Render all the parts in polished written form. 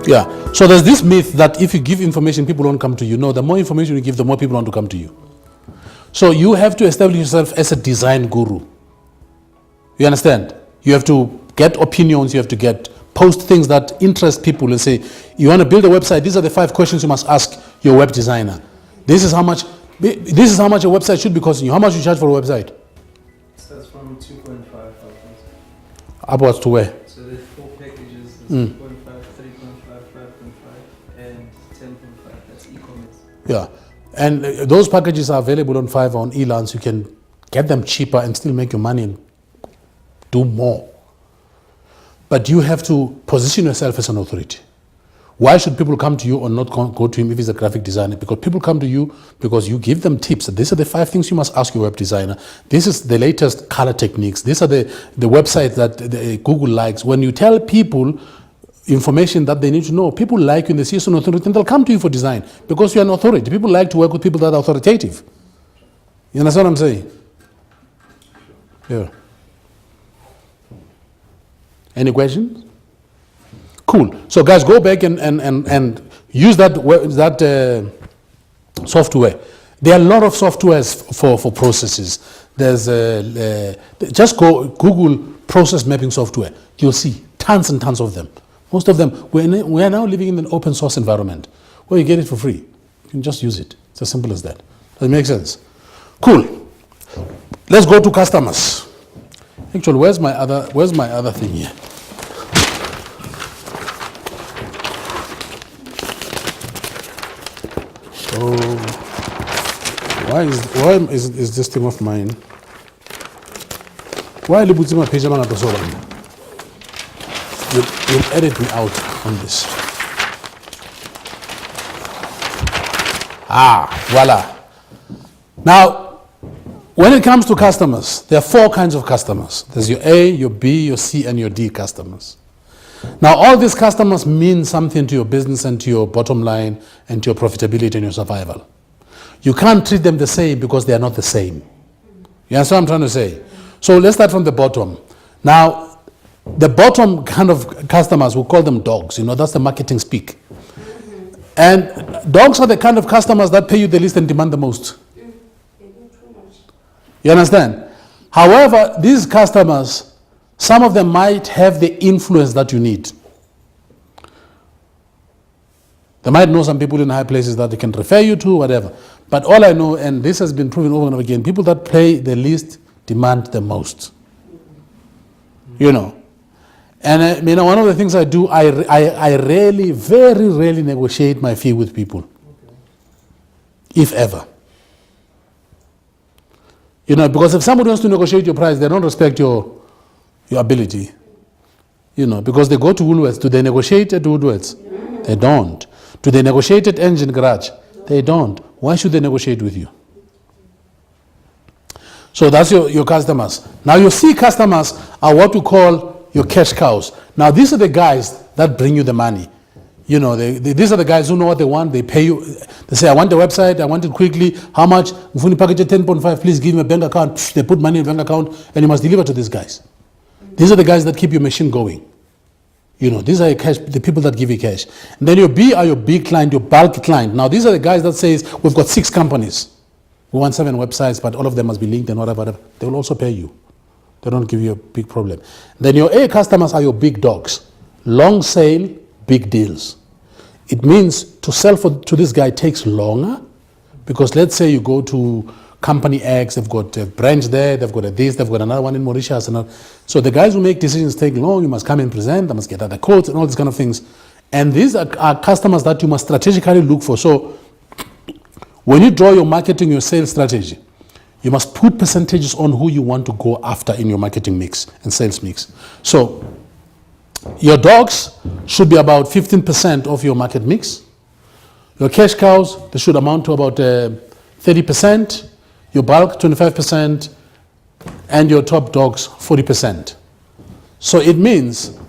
Yeah. So there's this myth that if you give information, people won't come to you. No, the more information you give, the more people want to come to you. So you have to establish yourself as a design guru. You understand? You have to get opinions, you have to post things that interest people and say, you want to build a website, these are the 5 questions you must ask your web designer. This is how much a website should be costing you. How much you charge for a website? Starts from 2.5. Upwards to where? So there's 4 packages, there's 2.5, 3.5, 5.5, and 10.5. That's e-commerce. Yeah. And those packages are available on Fiverr, on Elance. You can get them cheaper and still make your money and do more. But you have to position yourself as an authority. Why should people come to you or not go to him if he's a graphic designer? Because people come to you because you give them tips. These are the 5 things you must ask your web designer. This is the latest color techniques. These are the websites that Google likes. When you tell people information that they need to know, people like you and they see you as an authority and they'll come to you for design because you're an authority. People like to work with people that are authoritative. You understand what I'm saying? Yeah. Any questions? Cool. So guys, go back and use that software. There are a lot of softwares for processes. There's just Google process mapping software. You'll see tons and tons of them. Most of them, we are now living in an open source environment where you get it for free. You can just use it. It's as simple as that. Does it make sense? Cool. Let's go to customers. Actually, where's my other thing here? Oh, why is this thing of mine? Why you put my page on the solar? You'll edit me out on this. Voila. Now, when it comes to customers, there are 4 kinds of customers. There's your A, your B, your C, and your D customers. Now, all these customers mean something to your business and to your bottom line and to your profitability and your survival. You can't treat them the same because they are not the same. You understand what I'm trying to say? So let's start from the bottom. Now, the bottom kind of customers, we call them dogs. That's the marketing speak. And dogs are the kind of customers that pay you the least and demand the most. You understand? However, these customers, some of them might have the influence that you need. They might know some people in high places that they can refer you to, whatever. But all I know, and this has been proven over and over again, people that pay the least demand the most. And one of the things I do, I rarely, very rarely negotiate my fee with people. If ever. Because if somebody wants to negotiate your price, they don't respect your ability. Because they go to Woolworths. Do they negotiate at Woolworths? They don't. Do they negotiate at Engine Garage? They don't. Why should they negotiate with you? So that's your customers. Now your C customers are what we call your cash cows. Now these are the guys that bring you the money. These are the guys who know what they want. They pay you. They say, I want the website. I want it quickly. How much? Mfuni package 10.5. Please give me a bank account. They put money in a bank account and you must deliver to these guys. These are the guys that keep your machine going. These are the people that give you cash. And then your B are your big client, your bulk client. Now these are the guys that says, we've got 6 companies. We want 7 websites, but all of them must be linked and whatever. They will also pay you. They don't give you a big problem. Then your A customers are your big dogs. Long sale, big deals. It means to sell to this guy takes longer because let's say you go to company X, they've got a branch there, they've got they've got another one in Mauritius. So the guys who make decisions take long. You must come and present, they must get other quotes and all these kind of things. And these are customers that you must strategically look for. So when you draw your marketing, your sales strategy, you must put percentages on who you want to go after in your marketing mix and sales mix. So your dogs should be about 15% of your market mix. Your cash cows, they should amount to about 30%. Your bulk, 25%. And your top dogs, 40%. So it means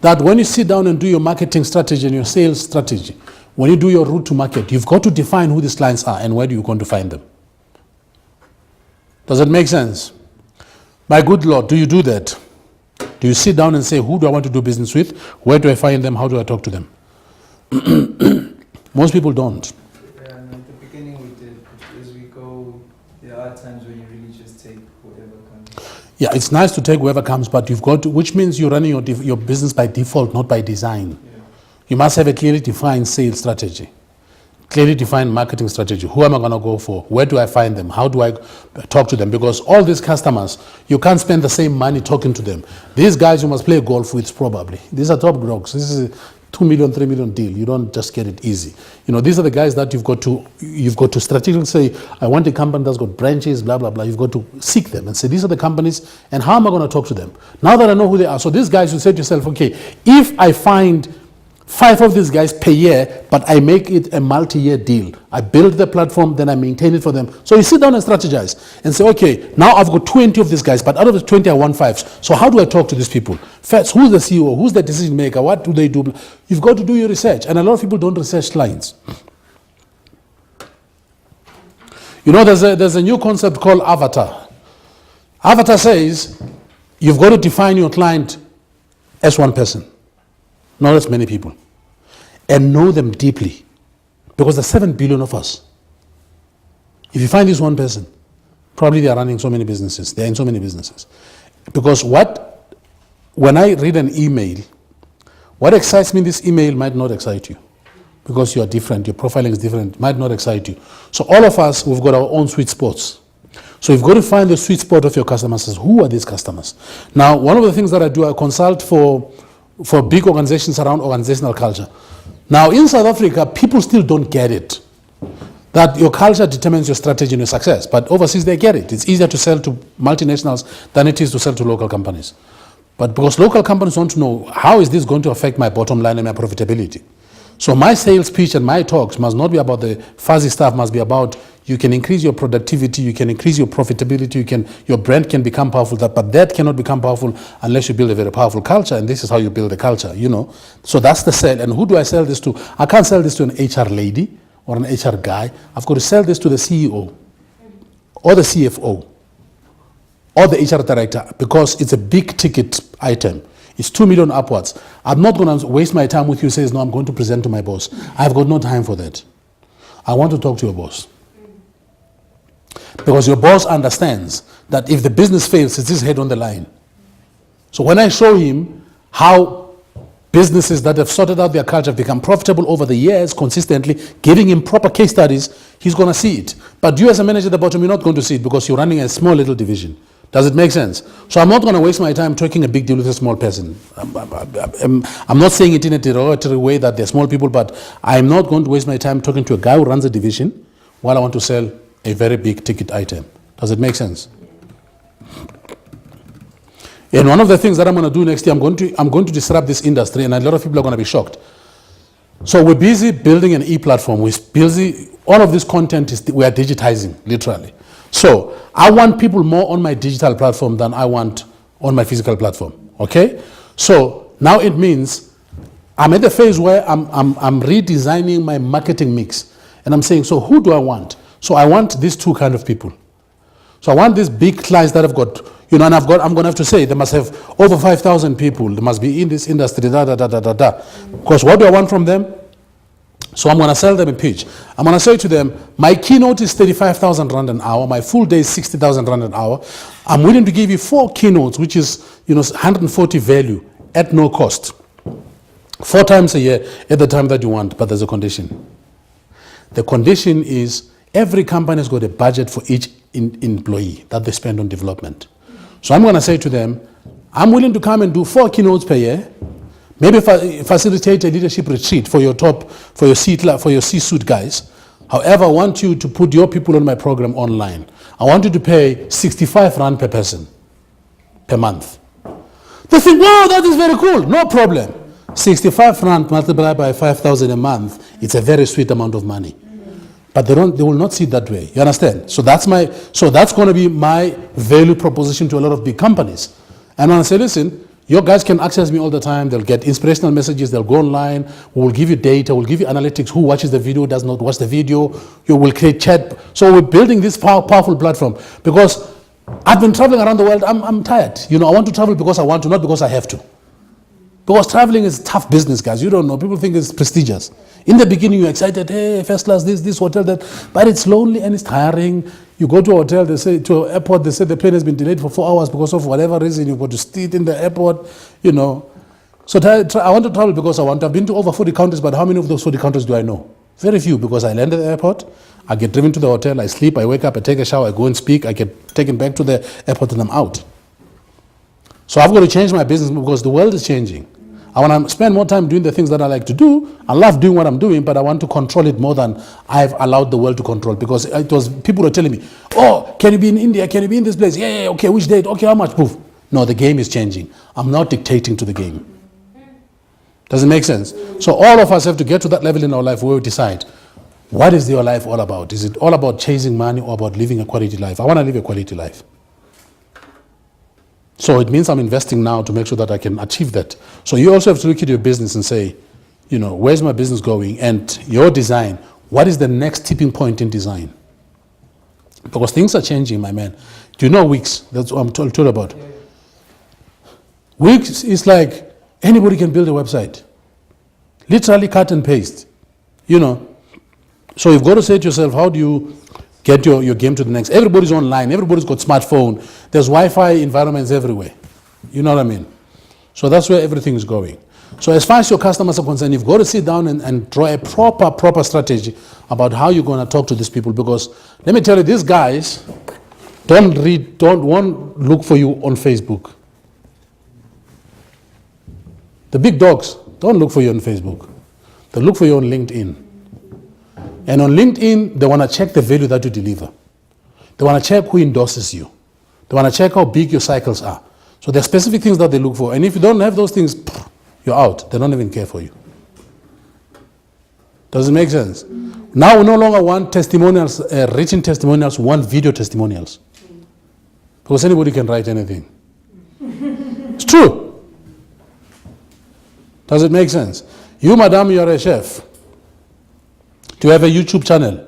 that when you sit down and do your marketing strategy and your sales strategy, when you do your route to market, you've got to define who these clients are and where do you going to find them. Does that make sense? My good Lord, do you do that? Do you sit down and say, who do I want to do business with? Where do I find them? How do I talk to them? Most people don't. Yeah, and at the beginning we did. But as we go, there are times when you really just take whatever comes. Yeah, it's nice to take whoever comes, but you've got to, which means you're running your business by default, not by design. Yeah. You must have a clearly defined sales strategy, clearly defined marketing strategy. Who am I going to go for? Where do I find them? How do I talk to them? Because all these customers, you can't spend the same money talking to them. These guys you must play golf with probably. These are top dogs. This is a 2 million, 3 million deal. You don't just get it easy. You know, these are the guys that you've got to strategically say, I want a company that's got branches, blah, blah, blah. You've got to seek them and say, these are the companies, and how am I going to talk to them? Now that I know who they are. So these guys, you say to yourself, okay, if I find 5 of these guys per year, but I make it a multi-year deal. I build the platform, then I maintain it for them. So you sit down and strategize and say, okay, now I've got 20 of these guys, but out of the 20, I want 5. So how do I talk to these people? First, who's the CEO? Who's the decision maker? What do they do? You've got to do your research. And a lot of people don't research clients. You know, there's a new concept called avatar. Avatar says you've got to define your client as one person, not as many people, and know them deeply, because there's 7 billion of us. If you find this one person, probably they are running so many businesses. They're in so many businesses. Because when I read an email, what excites me in this email might not excite you, because you are different, your profiling is different, might not excite you. So all of us, we've got our own sweet spots. So you've got to find the sweet spot of your customers. Who are these customers? Now, one of the things that I do, I consult for big organizations around organizational culture. Now, in South Africa, people still don't get it, that your culture determines your strategy and your success. But overseas, they get it. It's easier to sell to multinationals than it is to sell to local companies. But because local companies want to know, how is this going to affect my bottom line and my profitability? So my sales pitch and my talks must not be about the fuzzy stuff, must be about you can increase your productivity, you can increase your profitability, your brand can become powerful, but that cannot become powerful unless you build a very powerful culture, and this is how you build a culture, you know. So that's the sell. And who do I sell this to? I can't sell this to an HR lady or an HR guy. I've got to sell this to the CEO or the CFO or the HR director, because it's a big ticket item. It's 2 million upwards. I'm not going to waste my time with you says, no, I'm going to present to my boss. I've got no time for that. I want to talk to your boss. Because your boss understands that if the business fails, it's his head on the line. So when I show him how businesses that have sorted out their culture have become profitable over the years consistently, giving him proper case studies, he's going to see it. But you as a manager at the bottom, you're not going to see it because you're running a small little division. Does it make sense? So I'm not going to waste my time talking a big deal with a small person. I'm not saying it in a derogatory way that they're small people, but I'm not going to waste my time talking to a guy who runs a division while I want to sell a very big ticket item. Does it make sense? And one of the things that I'm going to do next year, I'm going to disrupt this industry, and a lot of people are going to be shocked. So we're busy building an e-platform. We're busy, all of this content we are digitizing, literally. So I want people more on my digital platform than I want on my physical platform. Okay? So now it means I'm at the phase where I'm redesigning my marketing mix. And I'm saying, so who do I want? So I want these 2 kind of people. So I want these big clients that have got, you know, and I'm going to have to say they must have over 5,000 people. They must be in this industry, Because what do I want from them? So I'm going to sell them a pitch. I'm going to say to them, my keynote is 35,000 Rand an hour. My full day is 60,000 Rand an hour. I'm willing to give you 4 keynotes, which is, 140 value at no cost. 4 times a year at the time that you want, but there's a condition. The condition is every company has got a budget for each employee that they spend on development. So I'm going to say to them, I'm willing to come and do 4 keynotes per year. Maybe facilitate a leadership retreat for your C-suite guys. However, I want you to put your people on my program online. I want you to pay 65 Rand per person per month. They think, wow, that is very cool. No problem. 65 Rand multiplied by 5,000 a month, it's a very sweet amount of money. But they will not see it that way. You understand? So that's going to be my value proposition to a lot of big companies. And when I say, listen, your guys can access me all the time. They'll get inspirational messages. They'll go online. We'll give you data. We'll give you analytics. Who watches the video, does not watch the video. You will create chat. So we're building this powerful platform because I've been traveling around the world. I'm tired. I want to travel because I want to, not because I have to. Because traveling is tough business, guys. You don't know. People think it's prestigious. In the beginning, you're excited. Hey, first class, this hotel, that. But it's lonely and it's tiring. You go to a hotel, they say, to an airport, they say the plane has been delayed for 4 hours because of whatever reason. You've got to sit in the airport, you know. So I want to travel because I want to. I've been to over 40 countries, but how many of those 40 countries do I know? Very few, because I land at the airport, I get driven to the hotel, I sleep, I wake up, I take a shower, I go and speak, I get taken back to the airport, and I'm out. So I've got to change my business because the world is changing. I want to spend more time doing the things that I like to do. I love doing what I'm doing, but I want to control it more than I've allowed the world to control. Because it was people were telling me, "Oh, can you be in India? Can you be in this place? Yeah, okay. Which date? Okay, how much? Poof." No, the game is changing. I'm not dictating to the game. Does it make sense? So all of us have to get to that level in our life where we decide, what is your life all about? Is it all about chasing money or about living a quality life? I want to live a quality life. So it means I'm investing now to make sure that I can achieve that. So you also have to look at your business and say, you know, where's my business going? And your design, what is the next tipping point in design? Because things are changing, my man. Do you know Wix? That's what I'm told about. Wix is like anybody can build a website. Literally cut and paste. You know. So you've got to say to yourself, how do you get your game to the next? Everybody's online. Everybody's got smartphone. There's Wi-Fi environments everywhere. You know what I mean? So that's where everything is going. So as far as your customers are concerned, you've got to sit down and draw a proper strategy about how you're going to talk to these people. Because let me tell you, these guys won't look for you on Facebook. The big dogs don't look for you on Facebook. They look for you on LinkedIn. And on LinkedIn, they want to check the value that you deliver. They want to check who endorses you. They want to check how big your cycles are. So there are specific things that they look for. And if you don't have those things, you're out. They don't even care for you. Does it make sense? Now we no longer want testimonials, written testimonials, we want video testimonials. Because anybody can write anything. It's true. Does it make sense? You, madam, you're a chef. Do you have a YouTube channel?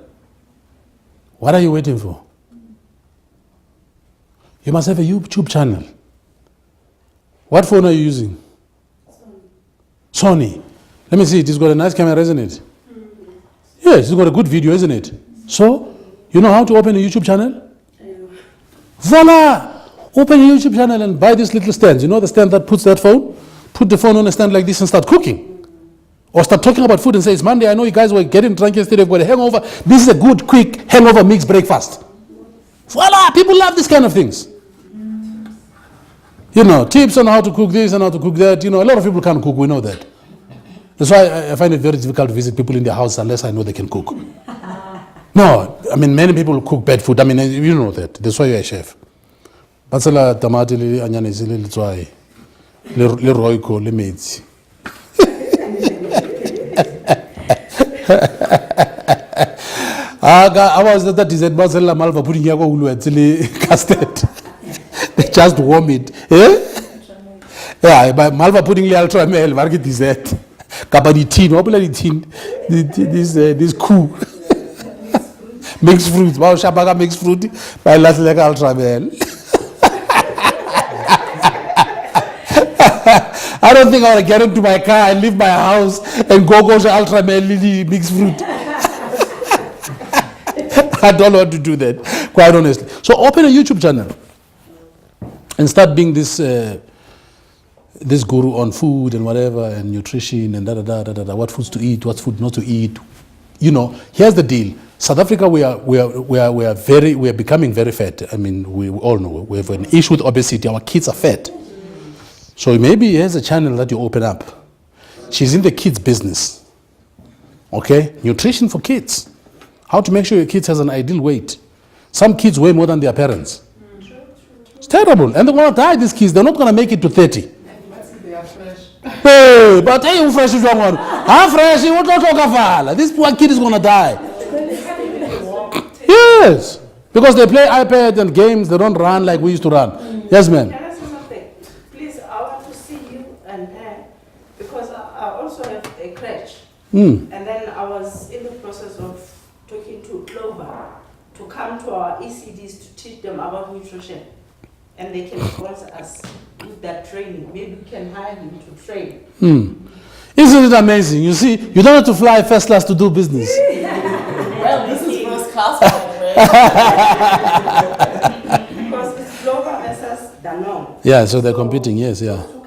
What are you waiting for? You must have a YouTube channel. What phone are you using? Sony. Let me see it. It's got a nice camera, isn't it? Yes, it's got a good video, isn't it? So, you know how to open a YouTube channel? Voila! Open a YouTube channel and buy this little stand. You know the stand that puts that phone? Put the phone on a stand like this and start cooking. Or start talking about food and say, it's Monday, I know you guys were getting drunk yesterday, you've got a hangover. This is a good, quick hangover mixed breakfast. Voila! People love this kind of things. You know, tips on how to cook this and how to cook that. You know, a lot of people can't cook, we know that. That's why I find it very difficult to visit people in their house unless I know they can cook. No, I mean, many people cook bad food. I mean, you know that. That's why you're a chef. Batsela tamati le anyanisi le letswai le roiko le metsi. I was that dessert Batsela malva putting yako ulu actually custard. They just warm it. Yeah, but malva pudding le ultra mel market dessert. Kapa di tin, what the tin? This cool. Mixed fruit. Wow, shabaga mixed fruit. By last like ultra mel. I don't think I want to get into my car and leave my house and go to ultra mel mixed fruit. I don't want to do that, quite honestly. So open a YouTube channel and start being this this guru on food and whatever and nutrition and what foods to eat, what food not to eat. You know, here's the deal. South Africa, we are becoming very fat. I mean, we all know we have an issue with obesity. Our kids are fat. So maybe here's a channel that you open up. She's in the kids business. Okay, nutrition for kids. How to make sure your kids has an ideal weight. Some kids weigh more than their parents. It's terrible, and they're gonna die. These kids, they're not gonna make it to 30. They are fresh. Hey, but hey, you fresh is wrong. I'm fresh. What not talk. This poor kid is gonna die. Yes, because they play iPad and games. They don't run like we used to run. Yes, ma'am. Can I say something? Please, I want to see you and her because I also have a crèche. And then I was in the process of talking to Clover to come to our ECDs to teach them about nutrition. and they can sponsor us with that training. Maybe we can hire him to train. Isn't it amazing? You see, you don't have to fly first class to do business. Well, this is first class, by the way. Because it's Global versus Danone. Yeah, so they're competing, yes, yeah. Two